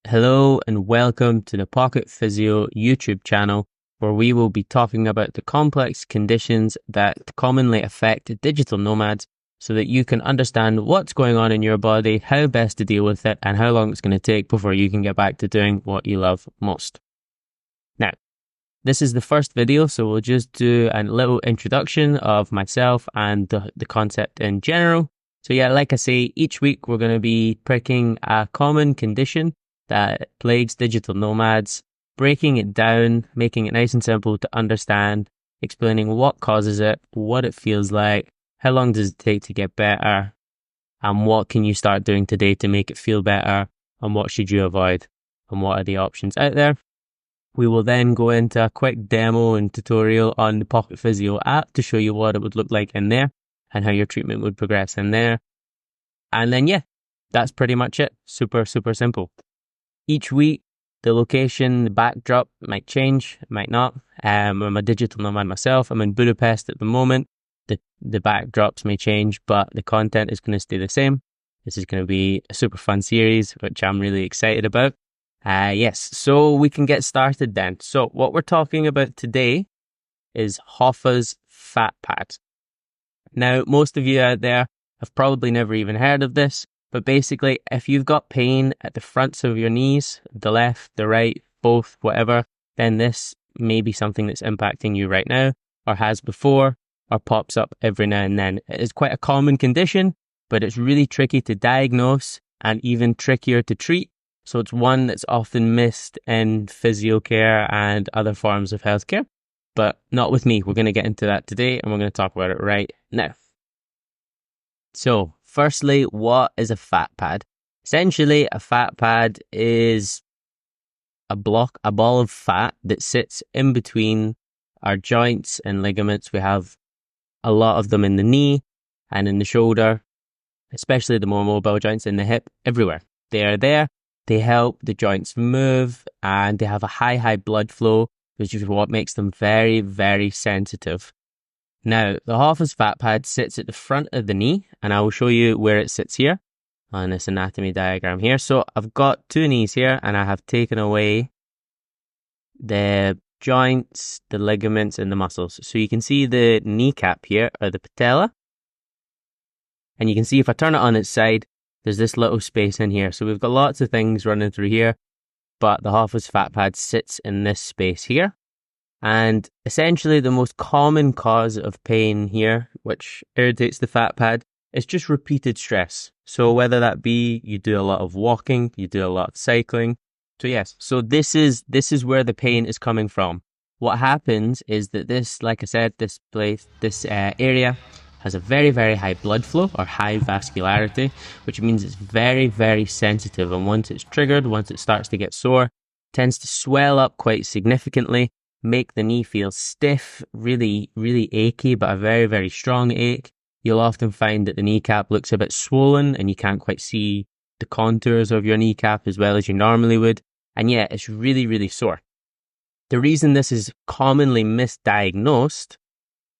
Hello and welcome to the Pocket Physio YouTube channel, where we will be talking about the complex conditions that commonly affect digital nomads so that you can understand what's going on in your body, how best to deal with it, and how long it's going to take before you can get back to doing what you love most. Now, this is the first video, so we'll just do a little introduction of myself and the concept in general. So yeah, like I say, each week we're going to be picking a common condition that plagues digital nomads, breaking it down, making it nice and simple to understand, explaining what causes it, what it feels like, how long does it take to get better, and what can you start doing today to make it feel better, and what should you avoid, and what are the options out there. We will then go into a quick demo and tutorial on the Pocket Physio app to show you what it would look like in there and how your treatment would progress in there. And then yeah, that's pretty much it. Super simple. Each week, the location, the backdrop might change, it might not. I'm a digital nomad myself. I'm in Budapest at the moment. The backdrops may change, but the content is going to stay the same. This is going to be a super fun series, which I'm really excited about. Yes, so we can get started then. So what we're talking about today is Hoffa's fat pad. Now, most of you out there have probably never even heard of this. But basically, if you've got pain at the fronts of your knees, the left, the right, both, whatever, then this may be something that's impacting you right now, or has before, or pops up every now and then. It is quite a common condition, but it's really tricky to diagnose and even trickier to treat. So it's one that's often missed in physio care and other forms of healthcare, but not with me. We're going to get into that today, and we're going to talk about it right now. So, firstly, what is a fat pad? Essentially, a fat pad is a ball of fat that sits in between our joints and ligaments. We have a lot of them in the knee and in the shoulder, especially the more mobile joints in the hip, everywhere. They are there. They help the joints move, and they have a high blood flow, which is what makes them very sensitive. Now, the Hoffa's fat pad sits at the front of the knee, and I will show you where it sits here on this anatomy diagram here. So I've got two knees here, and I have taken away the joints, the ligaments, and the muscles. So you can see the kneecap here, or the patella. And you can see if I turn it on its side, there's this little space in here. So we've got lots of things running through here, but the Hoffa's fat pad sits in this space here. And essentially the most common cause of pain here, which irritates the fat pad, is just repeated stress. So whether that be you do a lot of walking, you do a lot of cycling. So yes, so this is where the pain is coming from. What happens is that this, like I said, this area has a very high blood flow or high vascularity, which means it's very sensitive. And once it's triggered, once it starts to get sore, it tends to swell up quite significantly, make the knee feel stiff, really achy, but a very strong ache. You'll often find that the kneecap looks a bit swollen and you can't quite see the contours of your kneecap as well as you normally would. And yeah, it's really sore. The reason this is commonly misdiagnosed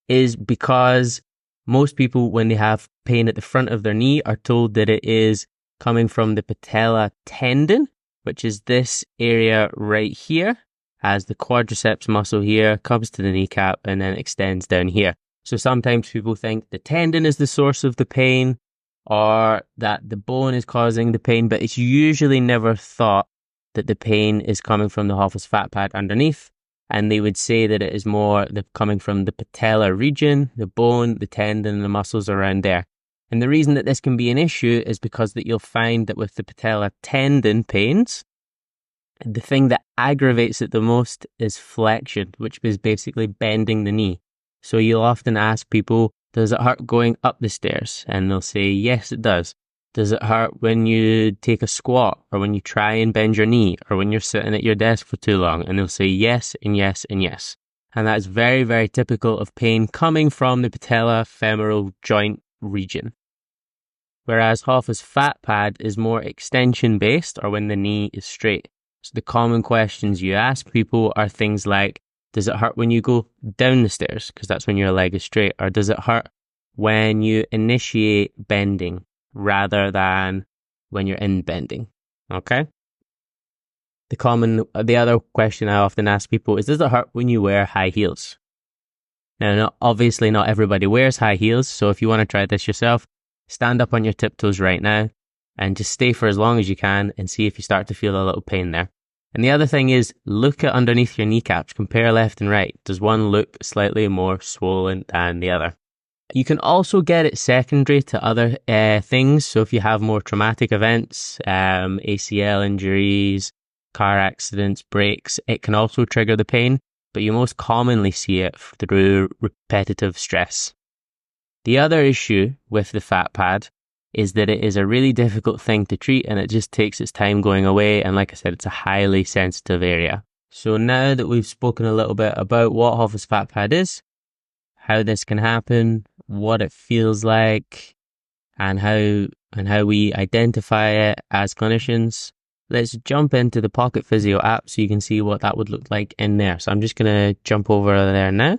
is because most people, when they have pain at the front of their knee, are told that it is coming from the patella tendon, which is this area right here, as the quadriceps muscle here comes to the kneecap and then extends down here. So sometimes people think the tendon is the source of the pain or that the bone is causing the pain, but it's usually never thought that the pain is coming from the Hoffa's fat pad underneath. And they would say that it is more coming from the patella region, the bone, the tendon, and the muscles around there. And the reason that this can be an issue is because that you'll find that with the patella tendon pains, the thing that aggravates it the most is flexion, which is basically bending the knee. So you'll often ask people, does it hurt going up the stairs? And they'll say, yes, it does. Does it hurt when you take a squat or when you try and bend your knee or when you're sitting at your desk for too long? And they'll say yes and yes and yes. And that's very typical of pain coming from the patellofemoral joint region. Whereas Hoffa's fat pad is more extension based, or when the knee is straight. So the common questions you ask people are things like, does it hurt when you go down the stairs? Because that's when your leg is straight. Or does it hurt when you initiate bending rather than when you're in bending? Okay. The other question I often ask people is, does it hurt when you wear high heels? Now, obviously not everybody wears high heels, so if you want to try this yourself, stand up on your tiptoes right now and just stay for as long as you can and see if you start to feel a little pain there. And the other thing is, look at underneath your kneecaps, compare left and right. Does one look slightly more swollen than the other? You can also get it secondary to other things. So if you have more traumatic events, ACL injuries, car accidents, breaks, it can also trigger the pain, but you most commonly see it through repetitive stress. The other issue with the fat pad is that it is a really difficult thing to treat and it just takes its time going away. And like I said, it's a highly sensitive area. So now that we've spoken a little bit about what Hoffa's fat pad is, how this can happen, what it feels like, and how we identify it as clinicians, let's jump into the Pocket Physio app so you can see what that would look like in there. So I'm just going to jump over there now.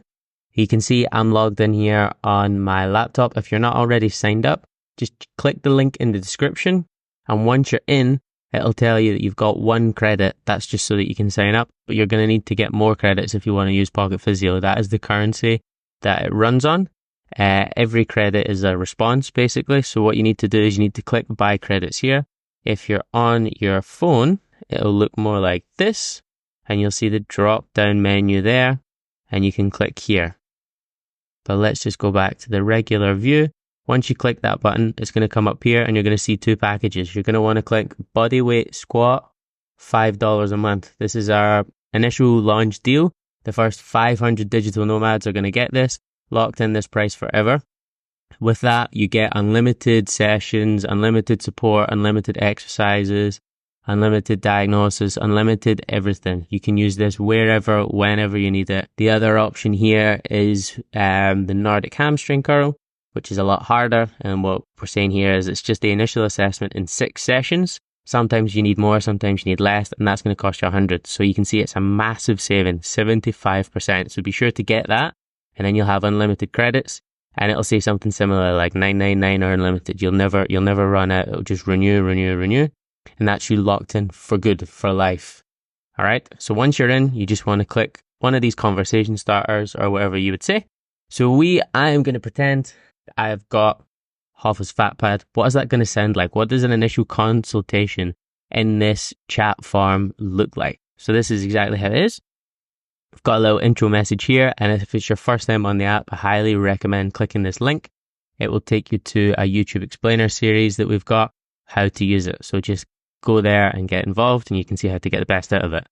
You can see I'm logged in here on my laptop. If you're not already signed up, just click the link in the description. And once you're in, it'll tell you that you've got 1 credit. That's just so that you can sign up. But you're going to need to get more credits if you want to use Pocket Physio. That is the currency that it runs on. Every credit is a response, basically. So what you need to do is you need to click buy credits here. If you're on your phone, it'll look more like this. And you'll see the drop down menu there. And you can click here. But let's just go back to the regular view. Once you click that button, it's going to come up here and you're going to see 2 packages. You're going to want to click bodyweight squat, $5 a month. This is our initial launch deal. The first 500 digital nomads are going to get this, locked in this price forever. With that, you get unlimited sessions, unlimited support, unlimited exercises, unlimited diagnosis, unlimited everything. You can use this wherever, whenever you need it. The other option here is the Nordic hamstring curl, which is a lot harder. And what we're saying here is it's just the initial assessment in 6 sessions. Sometimes you need more, sometimes you need less, and that's going to cost you 100. So you can see it's a massive saving, 75%. So be sure to get that, and then you'll have unlimited credits, and it'll say something similar like 999 or unlimited. You'll never run out. It'll just renew, and that's you locked in for good, for life. All right. So once you're in, you just want to click one of these conversation starters or whatever you would say. So I am going to pretend I've got Hoffa's fat pad. What is that going to sound like? What does an initial consultation in this chat form look like? So this is exactly how it is. I've got a little intro message here, and if it's your first time on the app, I highly recommend clicking this link. It will take you to a YouTube explainer series that we've got, how to use it. So just go there and get involved, and you can see how to get the best out of it.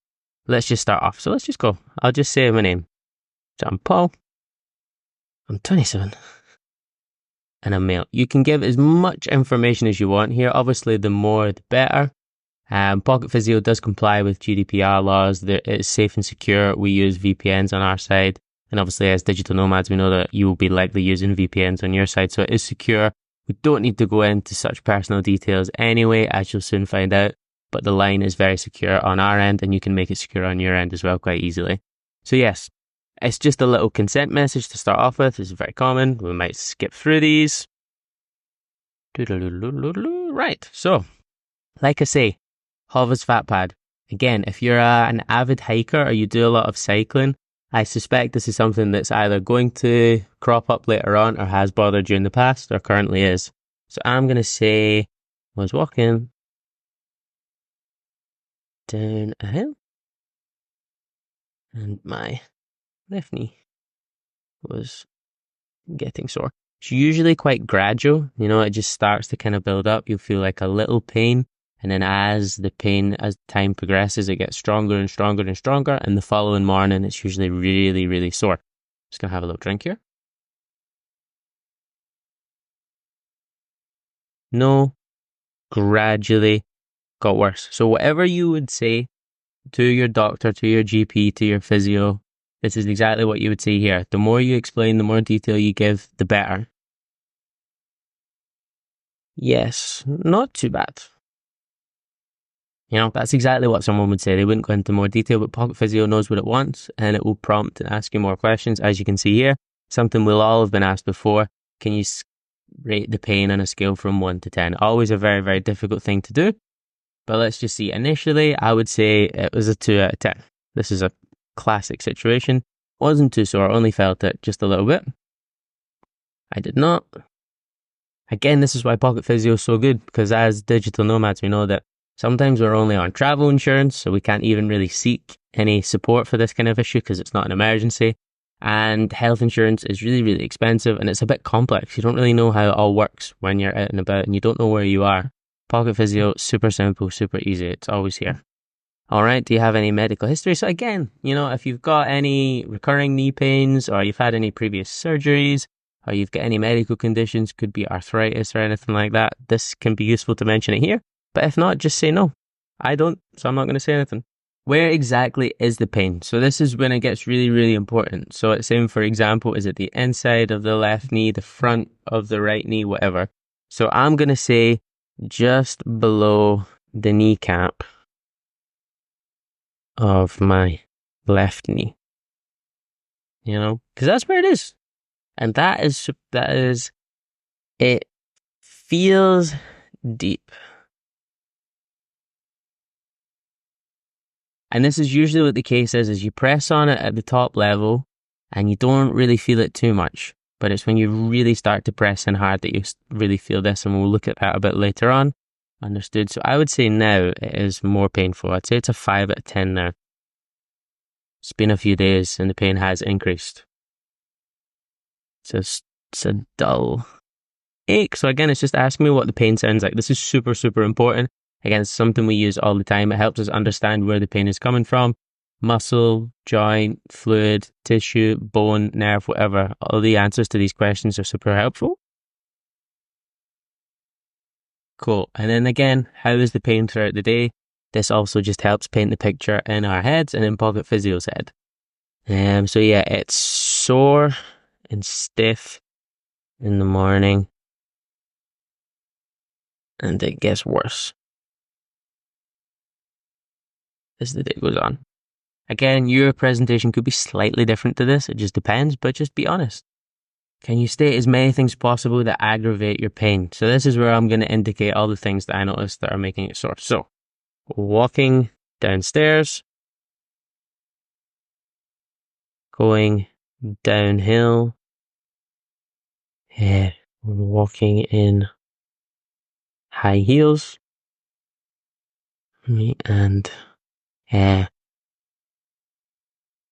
Let's just start off. So let's just go. I'll just say my name. So I'm Paul. I'm 27. And a male. You can give as much information as you want here. Obviously, the more, the better. Pocket Physio does comply with GDPR laws. It's safe and secure. We use VPNs on our side. And obviously, as digital nomads, we know that you will be likely using VPNs on your side. So it is secure. We don't need to go into such personal details anyway, as you'll soon find out. But the line is very secure on our end, and you can make it secure on your end as well quite easily. So yes. It's just a little consent message to start off with. This is very common. We might skip through these. Right. So, like I say, Hoffa's fat pad. Again, if you're an avid hiker or you do a lot of cycling, I suspect this is something that's either going to crop up later on or has bothered you in the past or currently is. So I'm going to say, I was walking down a hill and my left knee was getting sore. It's usually quite gradual, it just starts to kind of build up. You'll feel like a little pain, and then as time progresses, it gets stronger and stronger and stronger, and the following morning it's usually really, really sore. Just gonna have a little drink here. No, gradually got worse. So whatever you would say to your doctor, to your GP, to your physio, this is exactly what you would see here. The more you explain, the more detail you give, the better. Yes, not too bad. That's exactly what someone would say. They wouldn't go into more detail, but Pocket Physio knows what it wants, and it will prompt and ask you more questions. As you can see here, something we'll all have been asked before. Can you rate the pain on a scale from 1 to 10? Always a very, very difficult thing to do. But let's just see. Initially, I would say it was a 2 out of 10. This is a classic situation. Wasn't too sore, only felt it just a little bit. I did not. Again, this is why Pocket Physio is so good, because as digital nomads, we know that sometimes we're only on travel insurance, so we can't even really seek any support for this kind of issue because it's not an emergency. And health insurance is really, really expensive, and it's a bit complex. You don't really know how it all works when you're out and about and you don't know where you are. Pocket Physio, super simple, super easy. It's always here. All right. Do you have any medical history? So again, if you've got any recurring knee pains or you've had any previous surgeries or you've got any medical conditions, could be arthritis or anything like that, this can be useful to mention it here. But if not, just say no. I don't, so I'm not going to say anything. Where exactly is the pain? So this is when it gets really, really important. So it's saying, for example, is it the inside of the left knee, the front of the right knee, whatever. So I'm going to say just below the kneecap of my left knee. Because that's where it is. And that is, it feels deep. And this is usually what the case is you press on it at the top level and you don't really feel it too much. But it's when you really start to press in hard that you really feel this, and we'll look at that a bit later on. Understood. So I would say now it is more painful. I'd say it's a 5 out of 10 now. It's been a few days and the pain has increased. It's a dull ache. So again, it's just asking me what the pain sounds like. This is super, super important. Again, it's something we use all the time. It helps us understand where the pain is coming from. Muscle, joint, fluid, tissue, bone, nerve, whatever. All the answers to these questions are super helpful. Cool. And then again, how is the pain throughout the day? This also just helps paint the picture in our heads and in Pocket Physio's head. So yeah, it's sore and stiff in the morning, and it gets worse as the day goes on. Again, your presentation could be slightly different to this. It just depends, but just be honest. Can you state as many things possible that aggravate your pain? So this is where I'm going to indicate all the things that I noticed that are making it sore. So, walking downstairs, going downhill, walking in high heels, and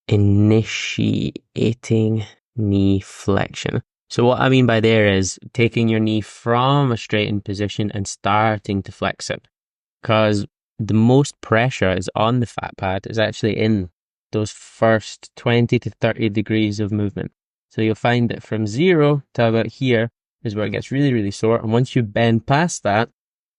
initiating knee flexion. So what I mean by there is taking your knee from a straightened position and starting to flex it, because the most pressure is on the fat pad is actually in those first 20 to 30 degrees of movement. So you'll find that from 0 to about here is where it gets really, really sore. And once you bend past that,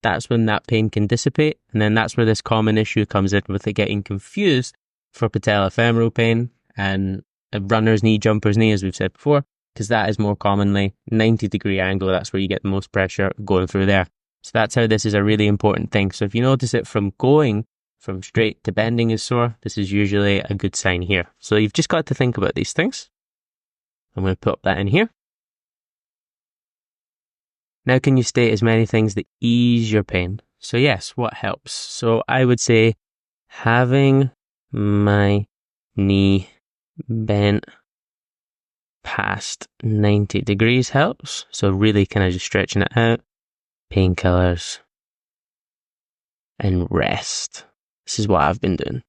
that's when that pain can dissipate. And then that's where this common issue comes in with it getting confused for patellofemoral pain and a runner's knee, jumper's knee, as we've said before, because that is more commonly 90-degree angle. That's where you get the most pressure going through there. So that's how this is a really important thing. So if you notice it from going from straight to bending is sore, this is usually a good sign here. So you've just got to think about these things. I'm going to put that in here. Now, can you state as many things that ease your pain? So yes, what helps? So I would say having my knee bent past 90 degrees helps. So really kind of just stretching it out. Painkillers and rest. This is what I've been doing.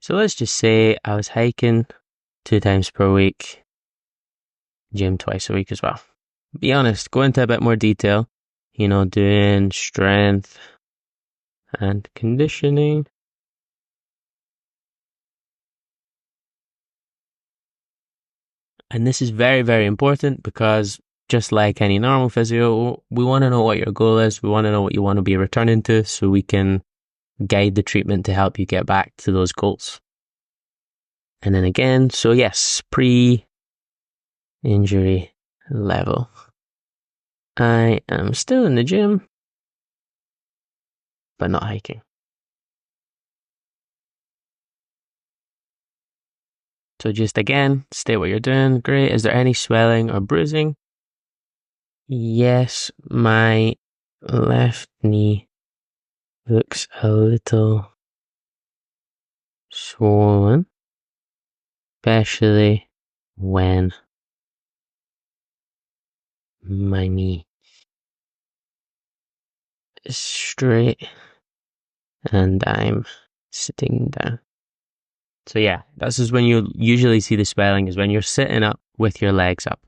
So let's just say I was hiking 2 times per week, gym twice a week as well. Be honest, go into a bit more detail, doing strength and conditioning. And this is very, very important because just like any normal physio, we want to know what your goal is. We want to know what you want to be returning to so we can guide the treatment to help you get back to those goals. And then again, so yes, pre-injury level. I am still in the gym, but not hiking. So just again, state what you're doing. Great. Is there any swelling or bruising? Yes, my left knee looks a little swollen, especially when my knee is straight and I'm sitting down. So yeah, this is when you usually see the swelling, is when you're sitting up with your legs up.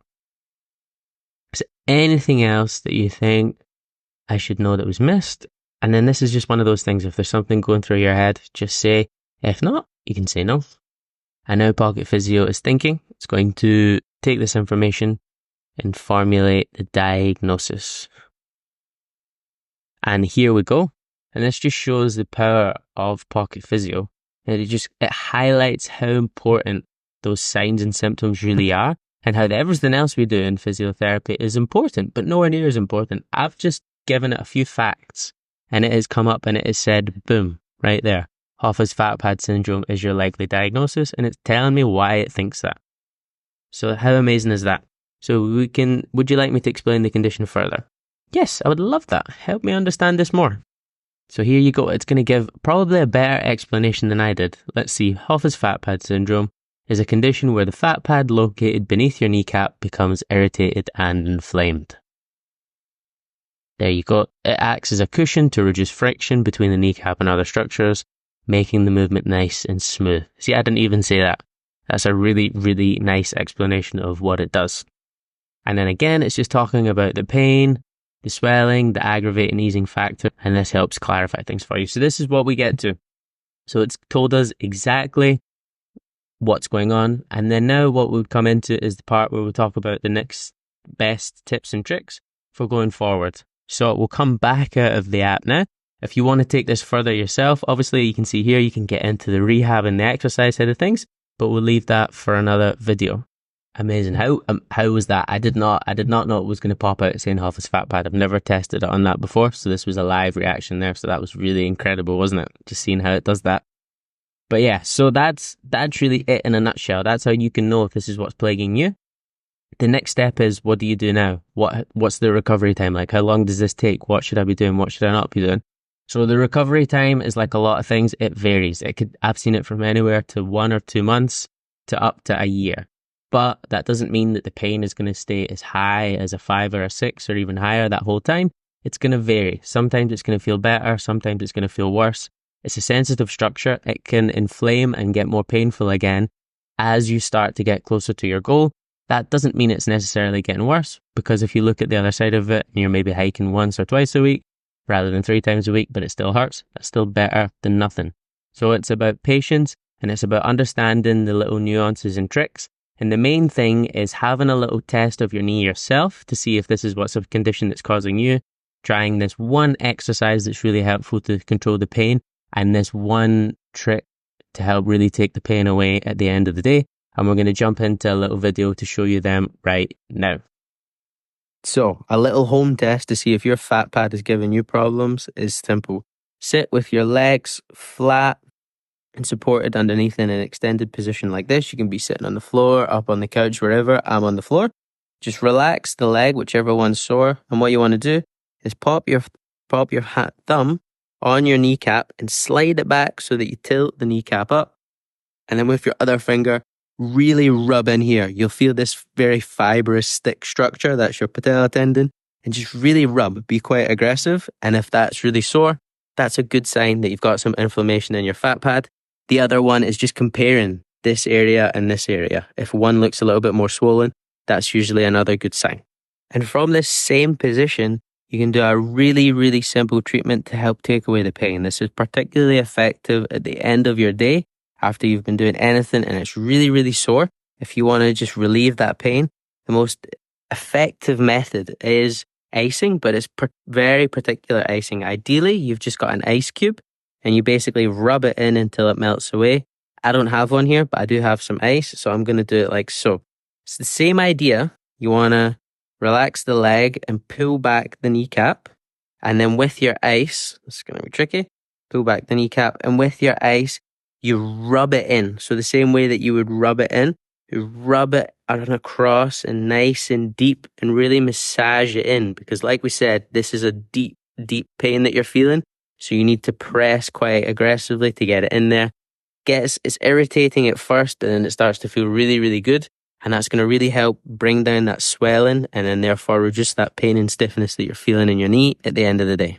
Is there anything else that you think I should know that was missed? And then this is just one of those things, if there's something going through your head, just say. If not, you can say no. And now Pocket Physio is thinking. It's going to take this information and formulate the diagnosis. And here we go. And this just shows the power of Pocket Physio. And it highlights how important those signs and symptoms really are, and how everything else we do in physiotherapy is important, but nowhere near as important. I've just given it a few facts, and it has come up and it has said, boom, right there. Hoffa's fat pad syndrome is your likely diagnosis, and it's telling me why it thinks that. So how amazing is that? So would you like me to explain the condition further? Yes, I would love that. Help me understand this more. So here you go. It's going to give probably a better explanation than I did. Let's see. Hoffa's fat pad syndrome is a condition where the fat pad located beneath your kneecap becomes irritated and inflamed. There you go. It acts as a cushion to reduce friction between the kneecap and other structures, making the movement nice and smooth. See, I didn't even say that. That's a really, really nice explanation of what it does. And then again, it's just talking about the pain, the swelling, the aggravating easing factor, and this helps clarify things for you. So this is what we get to. So it's told us exactly what's going on. And then now what we'll come into is the part where we'll talk about the next best tips and tricks for going forward. So we'll come back out of the app now. If you want to take this further yourself, obviously you can see here, you can get into the rehab and the exercise side of things, but we'll leave that for another video. Amazing. How was that? I did not know it was going to pop out saying Hoffa's fat pad. I've never tested it on that before, so this was a live reaction there. So that was really incredible, wasn't it? Just seeing how it does that. But yeah, so that's really it in a nutshell. That's how you can know if this is what's plaguing you. The next step is, what do you do now? What's the recovery time like? How long does this take? What should I be doing? What should I not be doing? So the recovery time is like a lot of things. It varies. I've seen it from anywhere to 1 or 2 months to up to a year. But that doesn't mean that the pain is going to stay as high as a 5 or a 6 or even higher that whole time. It's going to vary. Sometimes it's going to feel better. Sometimes it's going to feel worse. It's a sensitive structure. It can inflame and get more painful again as you start to get closer to your goal. That doesn't mean it's necessarily getting worse, because if you look at the other side of it, and you're maybe hiking once or twice a week rather than 3 times a week, but it still hurts, that's still better than nothing. So it's about patience, and it's about understanding the little nuances and tricks. And the main thing is having a little test of your knee yourself to see if this is what's a condition that's causing you, trying this one exercise that's really helpful to control the pain, and this one trick to help really take the pain away at the end of the day. And we're going to jump into a little video to show you them right now. So, a little home test to see if your fat pad is giving you problems is simple. Sit with your legs flat and supported underneath in an extended position like this. You can be sitting on the floor, up on the couch, wherever. I'm on the floor. Just relax the leg, whichever one's sore. And what you want to do is pop your thumb on your kneecap and slide it back so that you tilt the kneecap up. And then with your other finger, really rub in here. You'll feel this very fibrous, thick structure. That's your patella tendon. And just really rub. Be quite aggressive. And if that's really sore, that's a good sign that you've got some inflammation in your fat pad. The other one is just comparing this area and this area. If one looks a little bit more swollen, that's usually another good sign. And from this same position, you can do a really, really simple treatment to help take away the pain. This is particularly effective at the end of your day after you've been doing anything and it's really, really sore. If you want to just relieve that pain, the most effective method is icing, but it's very particular icing. Ideally, you've just got an ice cube and you basically rub it in until it melts away. I don't have one here, but I do have some ice, so I'm going to do it like so. It's the same idea. You want to relax the leg and pull back the kneecap. And then with your ice, it's going to be tricky, pull back the kneecap. And with your ice, you rub it in. So the same way that you would rub it in, You rub it on across and nice and deep and really massage it in, because like we said, this is a deep, deep pain that you're feeling. So you need to press quite aggressively to get it in there. It's irritating at first, and then it starts to feel really, really good. And that's going to really help bring down that swelling and then therefore reduce that pain and stiffness that you're feeling in your knee at the end of the day.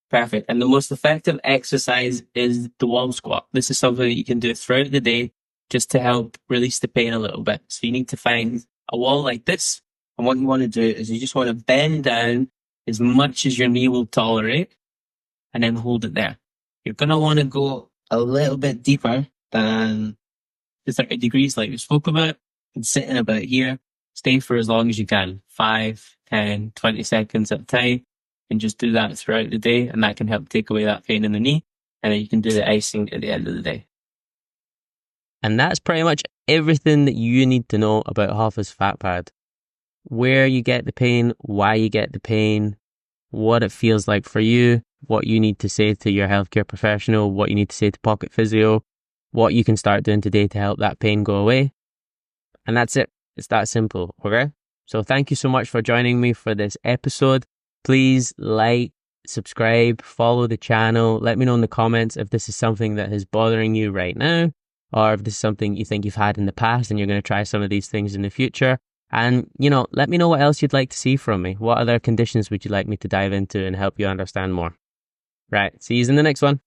Perfect. And the most effective exercise is the wall squat. This is something that you can do throughout the day just to help release the pain a little bit. So you need to find a wall like this. And what you want to do is you just want to bend down as much as your knee will tolerate and then hold it there. You're going to want to go a little bit deeper than the 30 degrees like we spoke about, and sit in about here. Stay for as long as you can, 5, 10, 20 seconds at a time, and just do that throughout the day, and that can help take away that pain in the knee, and then you can do the icing at the end of the day. And that's pretty much everything that you need to know about Hoffa's fat pad. Where you get the pain, why you get the pain, what it feels like for you, what you need to say to your healthcare professional, what you need to say to Pocket Physio, what you can start doing today to help that pain go away. And that's it. It's that simple, okay? So thank you so much for joining me for this episode. Please like, subscribe, follow the channel. Let me know in the comments if this is something that is bothering you right now, or if this is something you think you've had in the past and you're going to try some of these things in the future. And, let me know what else you'd like to see from me. What other conditions would you like me to dive into and help you understand more? Right. See you in the next one.